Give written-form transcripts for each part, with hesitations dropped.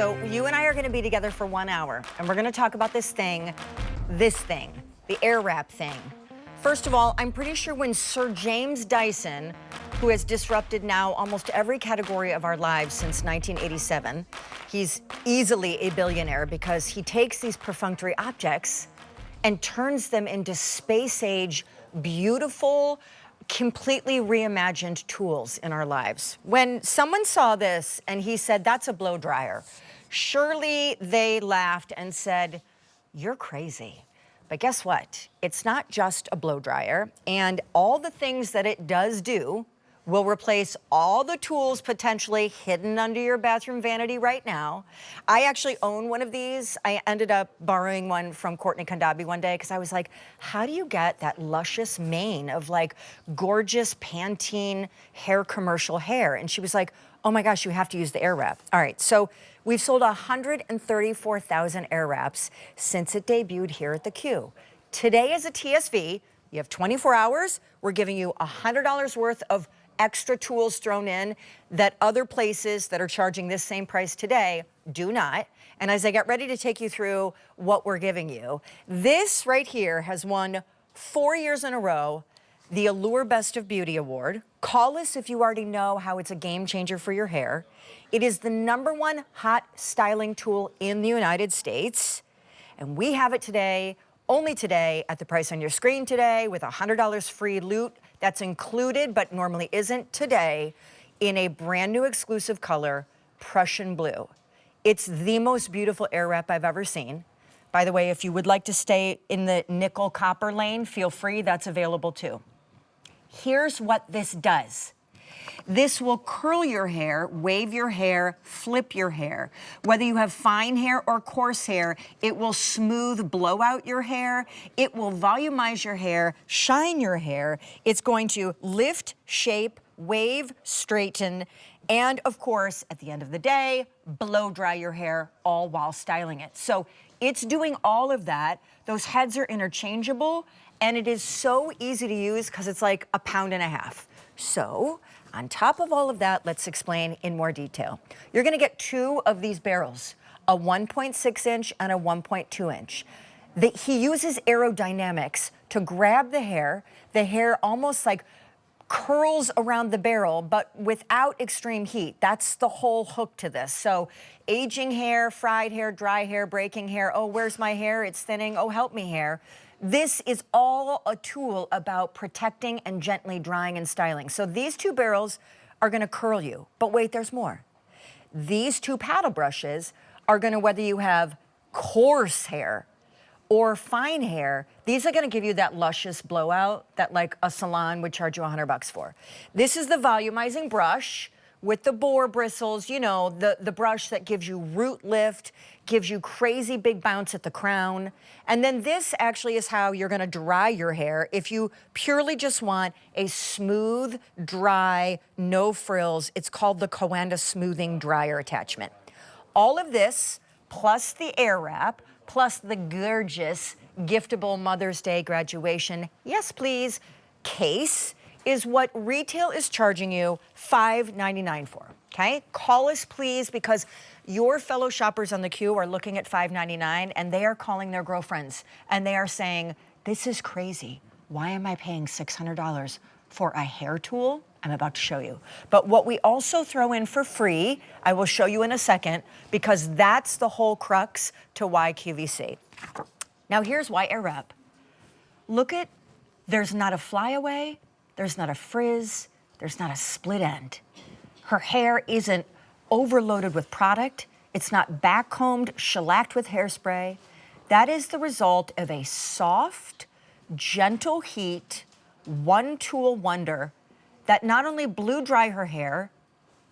So you and I are going to be together for 1 hour, and we're going to talk about this thing, the Airwrap thing. First of all, I'm pretty sure when Sir James Dyson, who has disrupted now almost every category of our lives since 1987, he's easily a billionaire because he takes these perfunctory objects and turns them into space-age, beautiful, completely reimagined tools in our lives. When someone saw this and he said, "That's a blow dryer," surely they laughed and said, "You're crazy." But guess what? It's not just a blow dryer, and all the things that it does do will replace all the tools potentially hidden under your bathroom vanity right now. I actually own one of these. I ended up borrowing one from Courtney Kondabi one day because I was like, how do you get that luscious mane of like gorgeous Pantene hair commercial hair? And she was like, oh my gosh, you have to use the Airwrap. All right, so we've sold 134,000 Airwraps since it debuted here at the Q. Today is a TSV. You have 24 hours. We're giving you $100 worth of extra tools thrown in that other places that are charging this same price today do not. And as I get ready to take you through what we're giving you, this right here has won 4 years in a row the Allure Best of Beauty Award. Call us if you already know how it's a game changer for your hair. It is the #1 hot styling tool in the United States. And we have it today, only today, at the price on your screen today with $100 free loot. That's included, but normally isn't today, in a brand new exclusive color, Prussian blue. It's the most beautiful Airwrap I've ever seen. By the way, if you would like to stay in the nickel copper lane, feel free, that's available too. Here's what this does. This will curl your hair, wave your hair, flip your hair. Whether you have fine hair or coarse hair, it will smooth blow out your hair. It will volumize your hair, shine your hair. It's going to lift, shape, wave, straighten, and of course, at the end of the day, blow dry your hair, all while styling it. So it's doing all of that. Those heads are interchangeable, and it is so easy to use because it's like a pound and a half. So on top of all of that, let's explain in more detail. You're gonna get 2 of these barrels, a 1.6 inch and a 1.2 inch. He uses aerodynamics to grab the hair. The hair almost like curls around the barrel, but without extreme heat. That's the whole hook to this. So aging hair, fried hair, dry hair, breaking hair, oh, where's my hair? It's thinning, oh, help me hair. This is all a tool about protecting and gently drying and styling. So these 2 barrels are gonna curl you, but wait, there's more. These 2 paddle brushes are gonna, whether you have coarse hair or fine hair, these are gonna give you that luscious blowout that like a salon would charge you $100 for. This is the volumizing brush with the boar bristles, you know, the brush that gives you root lift, gives you crazy big bounce at the crown. And then this actually is how you're gonna dry your hair if you purely just want a smooth, dry, no frills. It's called the Coanda smoothing dryer attachment. All of this, plus the Airwrap, plus the gorgeous giftable Mother's Day graduation, yes please, case, is what retail is charging you $5.99 for, okay? Call us please, because your fellow shoppers on the Q are looking at $5.99 and they are calling their girlfriends and they are saying, this is crazy. Why am I paying $600 for a hair tool? I'm about to show you. But what we also throw in for free, I will show you in a second, because that's the whole crux to why QVC. Now here's why Airwrap. Look at, there's not a flyaway, there's not a frizz, there's not a split end. Her hair isn't overloaded with product. It's not backcombed, shellacked with hairspray. That is the result of a soft, gentle heat, one tool wonder that not only blew dry her hair,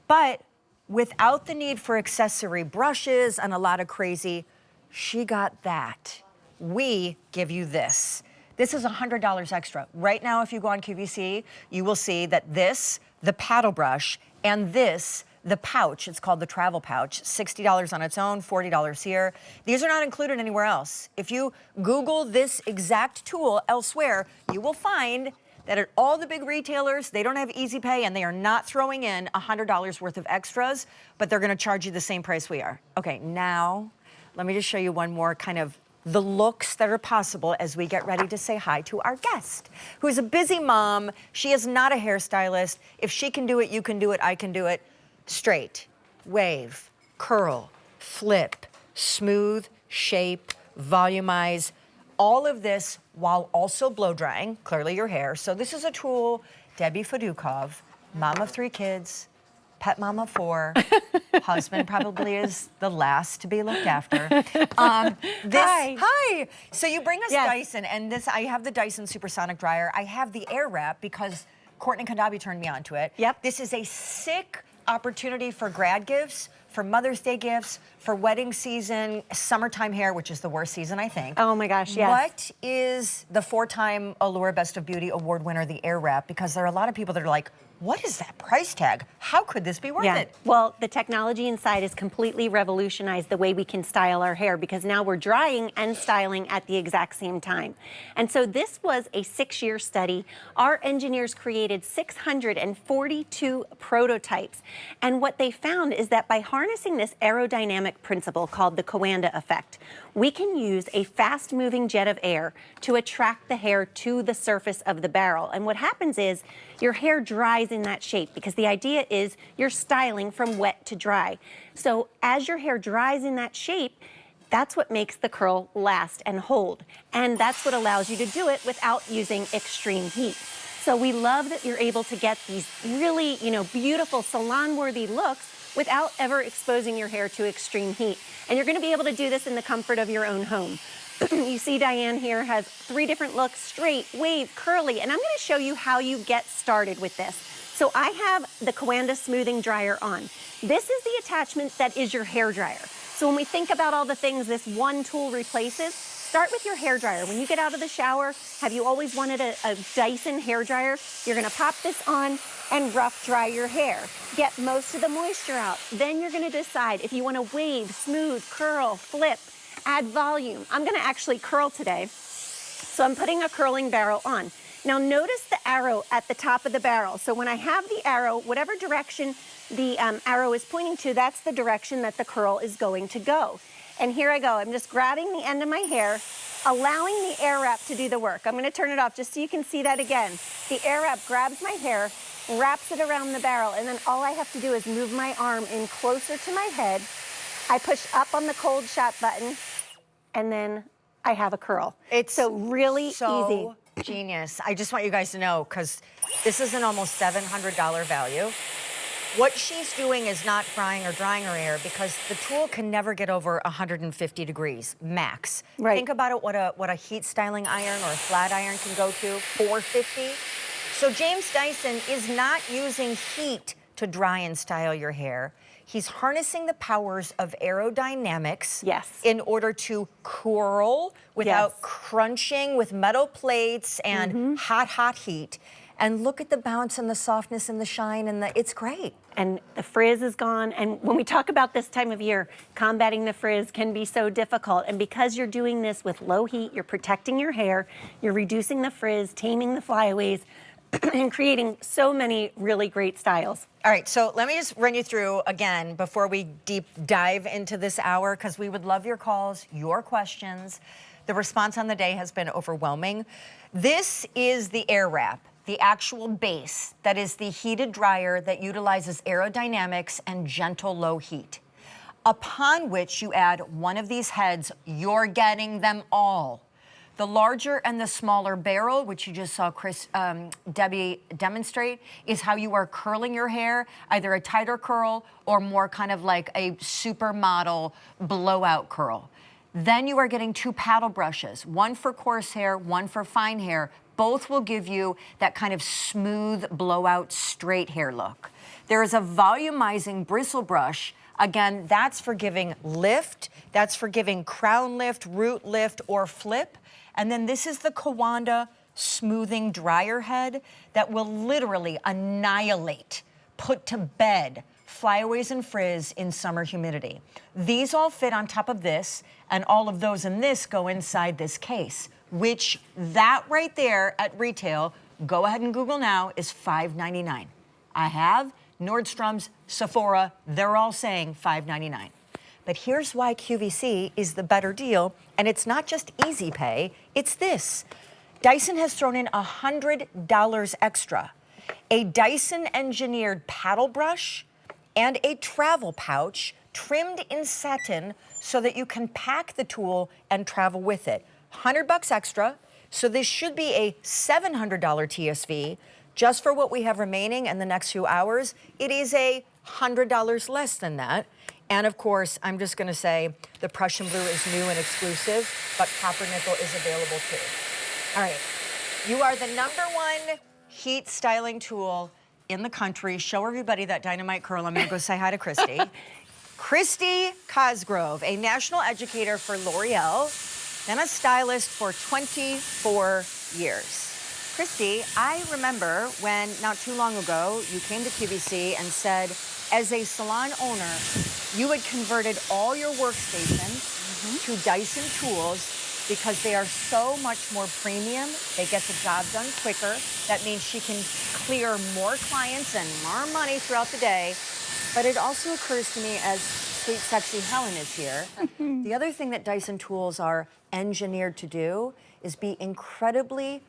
but without the need for accessory brushes and a lot of crazy, she got that. We give you this. This is $100 extra. Right now, if you go on QVC, you will see that this, the paddle brush, and this, the pouch, it's called the travel pouch, $60 on its own, $40 here. These are not included anywhere else. If you Google this exact tool elsewhere, you will find that at all the big retailers, they don't have easy pay and they are not throwing in $100 worth of extras, but they're gonna charge you the same price we are. Okay, now, let me just show you one more kind of the looks that are possible as we get ready to say hi to our guest, who is a busy mom. She is not a hairstylist. If she can do it, you can do it, I can do it. Straight, wave, curl, flip, smooth, shape, volumize, all of this while also blow drying, clearly your hair. So this is a tool, Debbie Fedukov, mom of 3 kids, pet mom of 4, husband probably is the last to be looked after. Hi. So you bring us Dyson, and this, I have the Dyson Supersonic Dryer. I have the Airwrap because Courtney Kondabi turned me onto it. Yep. This is a sick opportunity for grad gifts, for Mother's Day gifts, for wedding season, summertime hair, which is the worst season, I think. Oh my gosh, yes. What is the 4-time Allure Best of Beauty Award winner, the Airwrap? Because there are a lot of people that are like, what is that price tag? How could this be worth it? Well, the technology inside has completely revolutionized the way we can style our hair because now we're drying and styling at the exact same time. And so this was a 6-year study. Our engineers created 642 prototypes. And what they found is that by harnessing this aerodynamic principle called the Coanda effect, we can use a fast-moving jet of air to attract the hair to the surface of the barrel. And what happens is your hair dries in that shape because the idea is you're styling from wet to dry. So as your hair dries in that shape, that's what makes the curl last and hold. And that's what allows you to do it without using extreme heat. So we love that you're able to get these really, beautiful salon-worthy looks without ever exposing your hair to extreme heat. And you're gonna be able to do this in the comfort of your own home. You see Diane here has 3 different looks, straight, wave, curly, and I'm gonna show you how you get started with this. So I have the Coanda smoothing dryer on. This is the attachment that is your hair dryer. So when we think about all the things this one tool replaces, start with your hair dryer. When you get out of the shower, have you always wanted a Dyson hair dryer? You're gonna pop this on and rough dry your hair. Get most of the moisture out. Then you're gonna decide if you wanna wave, smooth, curl, flip, add volume. I'm gonna actually curl today. So I'm putting a curling barrel on. Now notice the arrow at the top of the barrel. So when I have the arrow, whatever direction the arrow is pointing to, that's the direction that the curl is going to go. And here I go. I'm just grabbing the end of my hair, allowing the Airwrap to do the work. I'm gonna turn it off just so you can see that again. The Airwrap grabs my hair, wraps it around the barrel, and then all I have to do is move my arm in closer to my head. I push up on the cold shot button, and then I have a curl. It's so really so easy. Genius. I just want you guys to know, because this is an almost $700 value. What she's doing is not frying or drying her hair because the tool can never get over 150 degrees max. Right. Think about it, what a heat styling iron or a flat iron can go to, 450. So James Dyson is not using heat to dry and style your hair. He's harnessing the powers of aerodynamics in order to curl without crunching with metal plates and hot heat. And look at the bounce and the softness and the shine, and it's great. And the frizz is gone. And when we talk about this time of year, combating the frizz can be so difficult. And because you're doing this with low heat, you're protecting your hair, you're reducing the frizz, taming the flyaways, and creating so many really great styles. All right, so let me just run you through again before we deep dive into this hour, because we would love your calls, your questions. The response on the day has been overwhelming. This is the Airwrap, the actual base that is the heated dryer that utilizes aerodynamics and gentle low heat. Upon which you add one of these heads, you're getting them all. The larger and the smaller barrel, which you just saw Debbie demonstrate, is how you are curling your hair, either a tighter curl or more kind of like a supermodel blowout curl. Then you are getting 2 paddle brushes, one for coarse hair, one for fine hair. Both will give you that kind of smooth blowout straight hair look. There is a volumizing bristle brush. Again, that's for giving lift, that's for giving crown lift, root lift, or flip. And then this is the Coanda smoothing dryer head that will literally annihilate, put to bed, flyaways and frizz in summer humidity. These all fit on top of this, and all of those in this go inside this case, which that right there at retail go ahead and Google now, is $5.99. I have Nordstrom's, Sephora, they're all saying $5.99. But here's why QVC is the better deal, and it's not just easy pay, it's this. Dyson has thrown in $100 extra. A Dyson engineered paddle brush and a travel pouch trimmed in satin so that you can pack the tool and travel with it. $100 extra, so this should be a $700 TSV. Just for what we have remaining in the next few hours, it is a $100 less than that. And of course, I'm just gonna say the Prussian blue is new and exclusive, but copper nickel is available too. All right, you are the #1 heat styling tool in the country. Show everybody that dynamite curl. I'm gonna go say hi to Christy. Christy Cosgrove, a national educator for L'Oreal and a stylist for 24 years. Christy, I remember when not too long ago you came to QVC and said, as a salon owner, you had converted all your workstations to Dyson tools because they are so much more premium. They get the job done quicker. That means she can clear more clients and more money throughout the day. But it also occurs to me, as sweet, sexy Helen is here, the other thing that Dyson tools are engineered to do is be incredibly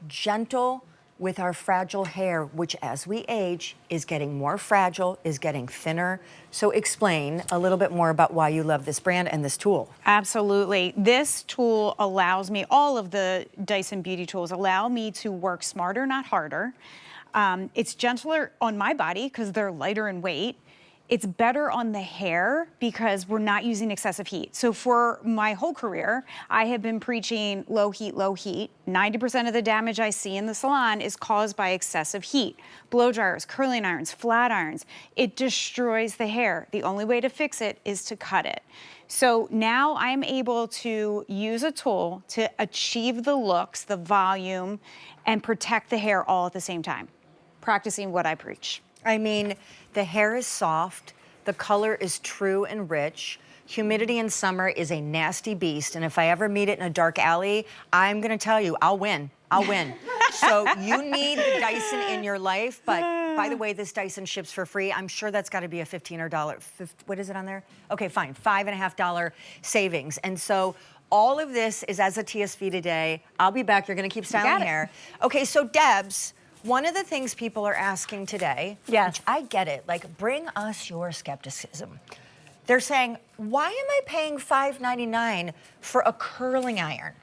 gentle with our fragile hair, which as we age is getting more fragile, is getting thinner. So explain a little bit more about why you love this brand and this tool. Absolutely. This tool allows me, all of the Dyson beauty tools allow me to work smarter, not harder. It's gentler on my body because they're lighter in weight. It's better on the hair because we're not using excessive heat. So for my whole career, I have been preaching low heat, low heat. 90% of the damage I see in the salon is caused by excessive heat. Blow dryers, curling irons, flat irons. It destroys the hair. The only way to fix it is to cut it. So now I'm able to use a tool to achieve the looks, the volume, and protect the hair all at the same time, practicing what I preach. I mean, the hair is soft, the color is true and rich. Humidity in summer is a nasty beast, and if I ever meet it in a dark alley, I'm gonna tell you, I'll win. I'll win. So you need the Dyson in your life, but by the way, this Dyson ships for free. I'm sure that's gotta be a $15 or what is it on there? Okay, fine, $5.50 savings. And so all of this is as a TSV today. I'll be back, you're gonna keep styling hair. Okay, so Debs, one of the things people are asking today, which I get it, like bring us your skepticism. They're saying, why am I paying $5.99 for a curling iron?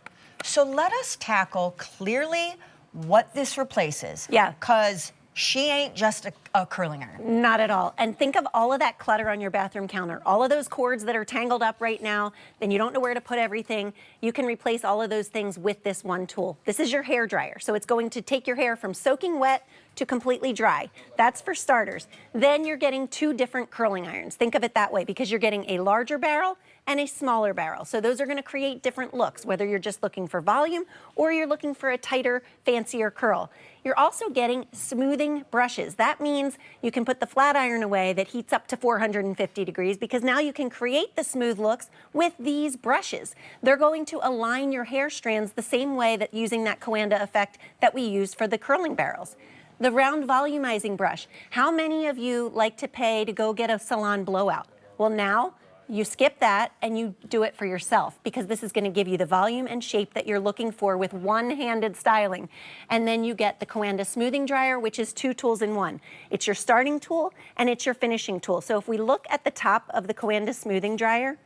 So let us tackle clearly what this replaces. Yeah. Because she ain't just a curling iron. Not at all. And think of all of that clutter on your bathroom counter, all of those cords that are tangled up right now, then you don't know where to put everything. You can replace all of those things with this one tool. This is your hair dryer. So it's going to take your hair from soaking wet to completely dry. That's for starters. Then you're getting 2 different curling irons. Think of it that way because you're getting a larger barrel and a smaller barrel. So those are going to create different looks, whether you're just looking for volume or you're looking for a tighter, fancier curl. You're also getting smoothing brushes. That means you can put the flat iron away that heats up to 450 degrees because now you can create the smooth looks with these brushes. They're going to align your hair strands the same way that using that Coanda effect that we used for the curling barrels. The round volumizing brush. How many of you like to pay to go get a salon blowout? Well, now you skip that and you do it for yourself because this is going to give you the volume and shape that you're looking for with one-handed styling. And then you get the Coanda smoothing dryer, which is 2 tools in one. It's your starting tool and it's your finishing tool. So if we look at the top of the Coanda smoothing dryer,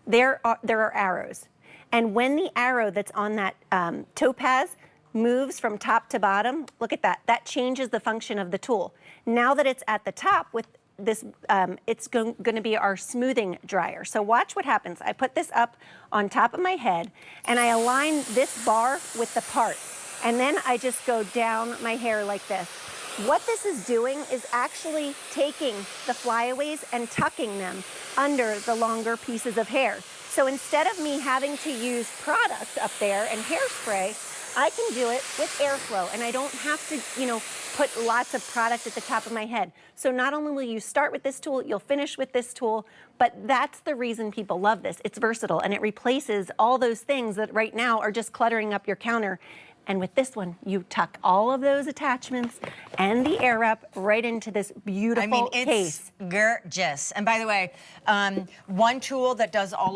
there are arrows. And when the arrow that's on that topaz moves from top to bottom, look at that. That changes the function of the tool. Now that it's at the top with this, it's going to be our smoothing dryer. So watch what happens. I put this up on top of my head and I align this bar with the part. And then I just go down my hair like this. What this is doing is actually taking the flyaways and tucking them under the longer pieces of hair. So instead of me having to use product up there and hairspray, I can do it with airflow and I don't have to, put lots of product at the top of my head. So not only will you start with this tool, you'll finish with this tool, but that's the reason people love this. It's versatile and it replaces all those things that right now are just cluttering up your counter. And with this one, you tuck all of those attachments and the air wrap right into this beautiful I mean, it's case. gorgeous. And by the way, one tool that does all